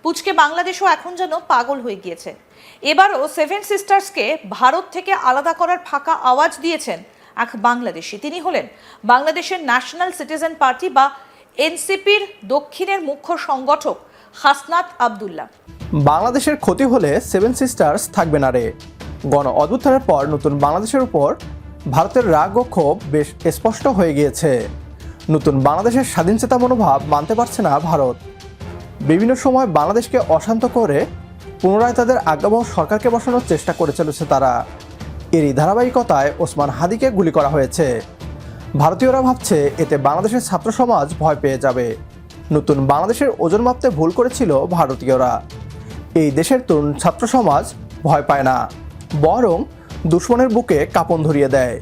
পুচকে বাংলাদেশও এখন যেন পাগল হয়ে গিয়েছে। এবারও সেভেন সিস্টার্সকে ভারত থেকে আলাদা করার ফাঁকা আওয়াজ দিয়েছেন এক বাংলাদেশি। তিনি হলেন বাংলাদেশের ন্যাশনাল সিটিজেন পার্টি বা এনসিপির দক্ষিণের মুখ্য সংগঠক হাসনাত আব্দুল্লাহ। বাংলাদেশের ক্ষতি হলে সেভেন সিস্টার্স থাকবে না রে। গণ অভ্যুত্থানের পর নতুন বাংলাদেশের উপর ভারতের রাগ ও ক্ষোভ বেশ স্পষ্ট হয়ে গিয়েছে। নতুন বাংলাদেশের স্বাধীনচেতা মনোভাব মানতে পারছে না ভারত। বিভিন্ন সময় বাংলাদেশকে অশান্ত করে পুনরায় তাদের আজ্ঞাবহ সরকারকে বসানোর চেষ্টা করে চলেছে তারা। এরই ধারাবাহিকতায় ওসমান হাদিকে গুলি করা হয়েছে। ভারতীয়রা ভাবছে এতে বাংলাদেশের ছাত্র সমাজ ভয় পেয়ে যাবে। নতুন বাংলাদেশের ওজন মাপতে ভুল করেছিল ভারতীয়রা। এই দেশের তরুণ ছাত্র সমাজ ভয় পায় না, বরং দুশ্মনের বুকে কাঁপন ধরিয়ে দেয়।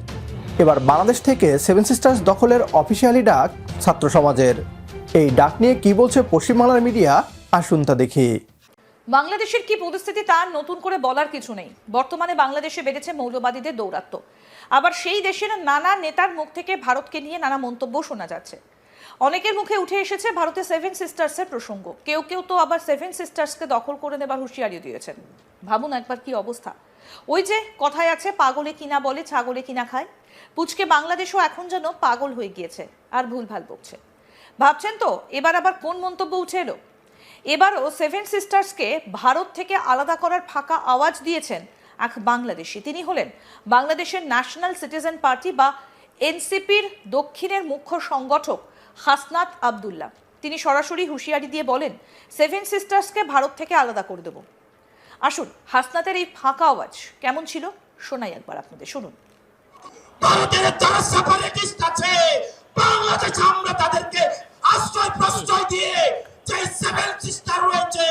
এবার বাংলাদেশ থেকে সেভেন সিস্টার্স দখলের অফিসিয়ালি ডাক ছাত্র সমাজের। এই ডাক নিয়ে কি বলছে পশ্চিমবাংলার মিডিয়া, আসুন তা দেখি। বাংলাদেশের কি পরিস্থিতি তার নতুন করে বলার কিছু নেই। বর্তমানে বাংলাদেশে বেড়েছে মৌলবাদীদের দৌরাত্ম্য। আবার সেই দেশের নানা নেতার মুখ থেকে ভারতকে নিয়ে নানা মন্তব্য শোনা যাচ্ছে। অনেকের মুখে উঠে এসেছে ভারতের সেভেন সিস্টার্সের প্রসঙ্গ। কেউ কেউ তো আবার সেভেন সিস্টার্সকে দখল করে নেবার হুঁশিয়ারি দিয়েছেন। ভাবুন একবার কি অবস্থা। ওই যে কথায় আছে, পাগলে কিনা বলে ছাগলে কিনা খায়। পুচকে বাংলাদেশও এখন যেন পাগল হয়ে গিয়েছে আর ভুলভাল বকছে। ভাবছেন তো এবার আবার কোন মন্তব্য উঠে এলো? এবারও সেভেন সিস্টার্সকে ভারত থেকে আলাদা করার ফাঁকা আওয়াজ দিয়েছেন এক বাংলাদেশি। তিনি হলেন বাংলাদেশের ন্যাশনাল সিটিজেন পার্টি বা এনসিপির দক্ষিণের মুখ্য সংগঠক হাসনাত আব্দুল্লাহ। তিনি সরাসরি হুঁশিয়ারি দিয়ে বলেন, সেভেন সিস্টার্সকে ভারত থেকে আলাদা করে দেব। আসুন হাসনাতের এই ফাঁকা আওয়াজ কেমন ছিল শোনাই একবার আপনাদের, শুনুন। ভারতের যারা সেপারেটিস্ট আছে, বাংলাদেশে আমরা তাদেরকে আশ্রয় প্রশ্রয় দিয়ে যে সেভেন সিস্টার রয়েছে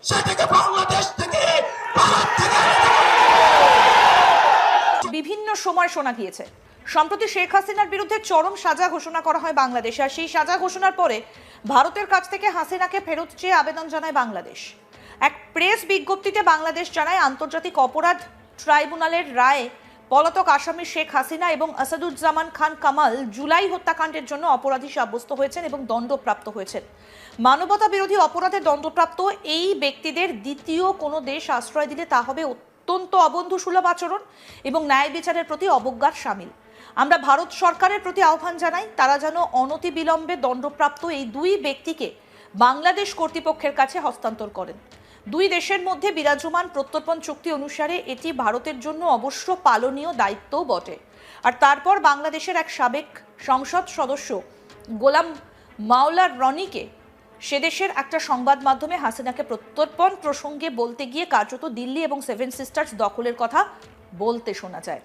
সেটাকে বাংলাদেশ থেকে ভারত থেকে বিভিন্ন সময় শোনা গিয়েছে। সম্প্রতি শেখ হাসিনার বিরুদ্ধে চরম সাজা ঘোষণা করা হয় বাংলাদেশে, আর সেই সাজা ঘোষণার পরে ভারতের কাছ থেকে হাসিনাকে ফেরত চেয়ে আবেদন জানায় বাংলাদেশ। এক প্রেস বিজ্ঞপ্তিতে বাংলাদেশ জানায়, আন্তর্জাতিক অপরাধ ট্রাইব্যুনালের রায়ে পলাতক আসামি শেখ হাসিনা এবং আসাদুজ্জামান খান কামাল জুলাই হত্যাকাণ্ডের জন্য অপরাধী সাব্যস্ত হয়েছেন এবং দণ্ডপ্রাপ্ত হয়েছেন। মানবতা বিরোধী অপরাধে দণ্ডপ্রাপ্ত এই ব্যক্তিদের দ্বিতীয় কোনো দেশ আশ্রয় দিলে তা হবে অত্যন্ত অবন্ধুসুলভ আচরণ এবং ন্যায় বিচারের প্রতি অবজ্ঞার শামিল। আমরা ভারত সরকারের প্রতি আহ্বান জানাই, তারা যেন অনতিবিলম্বে দণ্ডপ্রাপ্ত এই দুই ব্যক্তিকে বাংলাদেশ কর্তৃপক্ষের কাছে হস্তান্তর করেন। দুই দেশের মধ্যে বিরাজমান প্রত্যর্পণ চুক্তি অনুসারে এটি ভারতের জন্য অবশ্য পালনীয় দায়িত্বও বটে। আর তারপর বাংলাদেশের এক সাবেক সংসদ সদস্য গোলাম মাওলা রনিকে সে দেশের একটা সংবাদ মাধ্যমে হাসিনাকে প্রত্যর্পণ প্রসঙ্গে বলতে গিয়ে কার্যত দিল্লি এবং সেভেন সিস্টার্স দখলের কথা বলতে শোনা যায়।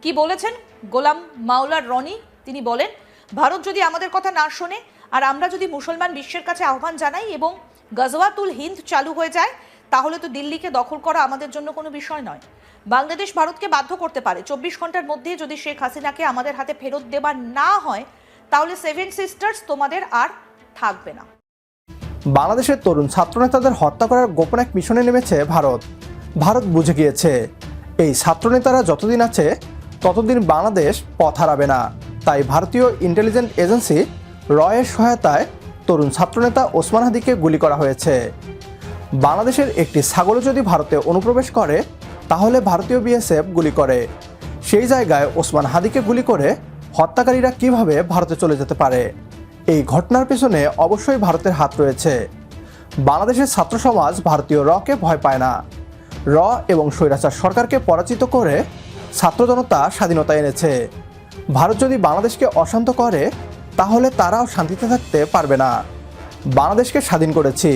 কি বলেছেন গোলাম মাওলা রনি? তিনি বলেন, ভারত যদি আমাদের কথা না শোনে আর আমরা যদি মুসলমান বিশ্বের কাছে আহ্বান জানাই এবং গজওয়াতুল হিন্দ চালু হয়ে যায়, তাহলে তো দিল্লিকে দখল করা আমাদের জন্য কোনো বিষয় নয়। বাংলাদেশ ভারতকে বাধ্য করতে পারে। 24 ঘন্টার মধ্যে যদি শেখ হাসিনাকে আমাদের হাতে ফেরত দেওয়া না হয়, তাহলে সেভেন সিস্টার্স তোমাদের আর থাকবে না। বাংলাদেশের তরুণ ছাত্রনেতাদের হত্যা করার গোপন এক মিশনে নেমেছে ভারত। ভারত বুঝে গিয়েছে এই ছাত্রনেতারা যতদিন আছে ততদিন বাংলাদেশ পথ হারাবে না। তাই ভারতীয় ইন্টেলিজেন্স এজেন্সি রয়ের সহায়তায় তরুণ ছাত্রনেতা ওসমান হাদিকে গুলি করা হয়েছে। বাংলাদেশের একটি ছাগলও যদি ভারতে অনুপ্রবেশ করে তাহলে ভারতীয় বিএসএফ গুলি করে। সেই জায়গায় ওসমান হাদিকে গুলি করে হত্যাকারীরা কিভাবে ভারতে চলে যেতে পারে? এই ঘটনার পেছনে অবশ্যই ভারতের হাত রয়েছে। বাংলাদেশের ছাত্র সমাজ ভারতীয় রকে ভয় পায় না। র এবং স্বৈরাচার সরকারকে পরাজিত করে ছাত্র জনতা স্বাধীনতা এনেছে। ভারত যদি বাংলাদেশকে অশান্ত করে তাহলে তারাও শান্তিতে থাকতে পারবে না। বাংলাদেশকে স্বাধীন করেছি,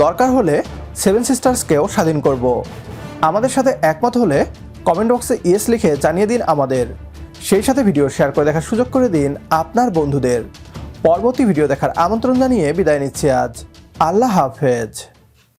দরকার হলে সেভেন সিস্টার্সকেও স্বাধীন করব। আমাদের সাথে একমত হলে কমেন্ট বক্সে ইয়েস লিখে জানিয়ে দিন আমাদের। সেই সাথে ভিডিও শেয়ার করে দেখার সুযোগ করে দিন আপনার বন্ধুদের। পরবর্তী ভিডিও দেখার আমন্ত্রণ জানিয়ে বিদায় নিচ্ছি আজ। আল্লাহ হাফেজ।